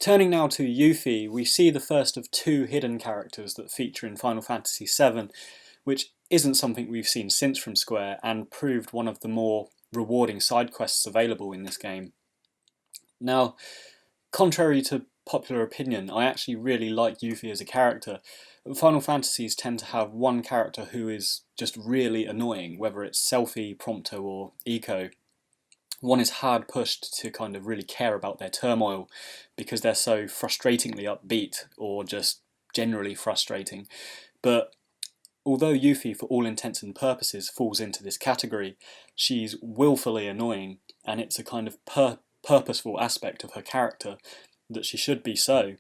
Turning now to Yuffie, we see the first of two hidden characters that feature in Final Fantasy VII, which isn't something we've seen since from Square and proved one of the more rewarding side quests available in this game. Now, contrary to popular opinion, I actually really like Yuffie as a character. Final Fantasies tend to have one character who is just really annoying, whether it's Selphie, Prompto or Eco. One is hard pushed to kind of really care about their turmoil because they're so frustratingly upbeat or just generally frustrating. But although Yuffie, for all intents and purposes, falls into this category, she's willfully annoying, and it's a kind of purposeful aspect of her character that she should be so.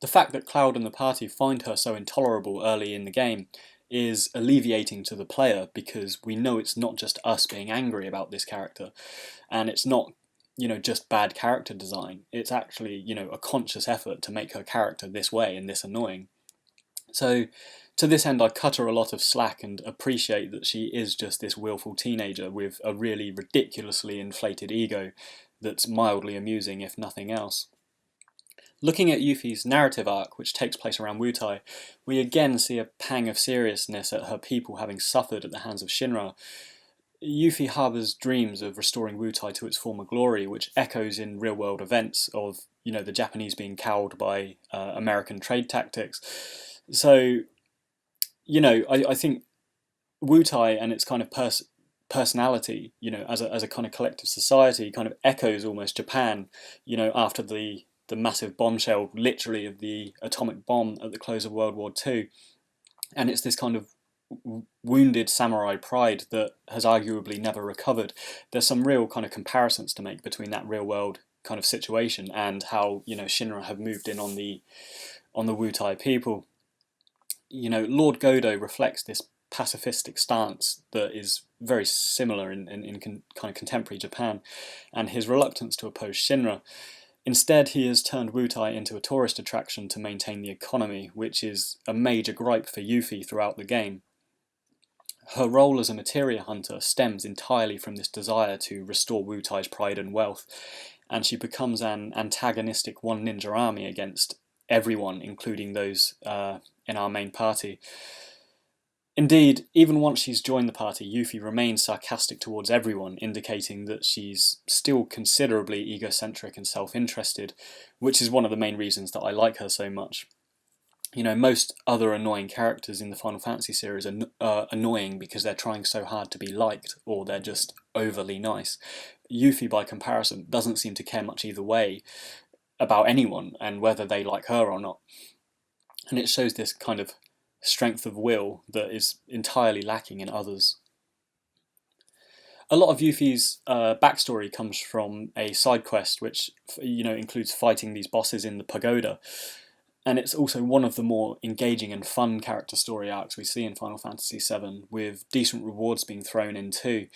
The fact that Cloud and the party find her so intolerable early in the game is alleviating to the player because we know it's not just us being angry about this character, and it's not, just bad character design. It's actually, a conscious effort to make her character this way and this annoying. So to this end, I cut her a lot of slack and appreciate that she is just this willful teenager with a really ridiculously inflated ego that's mildly amusing if nothing else. Looking at Yuffie's narrative arc, which takes place around Wutai, we again see a pang of seriousness at her people having suffered at the hands of Shinra. Yuffie harbours dreams of restoring Wutai to its former glory, which echoes in real-world events of, the Japanese being cowed by American trade tactics. So, I think Wutai and its kind of personality, as a kind of collective society, kind of echoes almost Japan, after the massive bombshell, literally, of the atomic bomb at the close of World War II. And it's this kind of wounded samurai pride that has arguably never recovered. There's some real kind of comparisons to make between that real world kind of situation and how, Shinra have moved in on the Wutai people. Lord Godo reflects this pacifistic stance that is very similar in kind of contemporary Japan, and his reluctance to oppose Shinra. Instead, he has turned Wutai into a tourist attraction to maintain the economy, which is a major gripe for Yuffie throughout the game. Her role as a materia hunter stems entirely from this desire to restore Wutai's pride and wealth, and she becomes an antagonistic one ninja army against everyone, including those in our main party. Indeed, even once she's joined the party, Yuffie remains sarcastic towards everyone, indicating that she's still considerably egocentric and self-interested, which is one of the main reasons that I like her so much. Most other annoying characters in the Final Fantasy series are annoying because they're trying so hard to be liked, or they're just overly nice. Yuffie, by comparison, doesn't seem to care much either way about anyone and whether they like her or not. And it shows this kind of strength of will that is entirely lacking in others. A lot of Yuffie's backstory comes from a side quest which includes fighting these bosses in the pagoda, and it's also one of the more engaging and fun character story arcs we see in Final Fantasy VII, with decent rewards being thrown in too.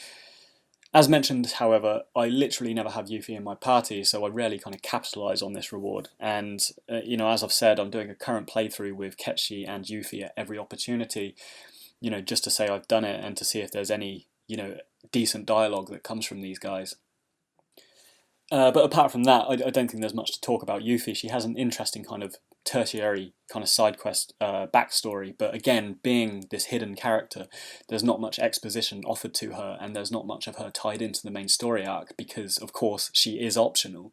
As mentioned, however, I literally never have Yuffie in my party, so I rarely kind of capitalise on this reward. And, as I've said, I'm doing a current playthrough with Ketchi and Yuffie at every opportunity, just to say I've done it and to see if there's any, decent dialogue that comes from these guys. But apart from that, I don't think there's much to talk about Yuffie. She has an interesting kind of tertiary kind of side quest backstory, but again, being this hidden character, there's not much exposition offered to her, and there's not much of her tied into the main story arc because, of course, she is optional.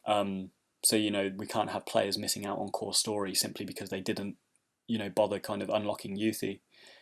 So we can't have players missing out on core story simply because they didn't bother kind of unlocking Yuffie.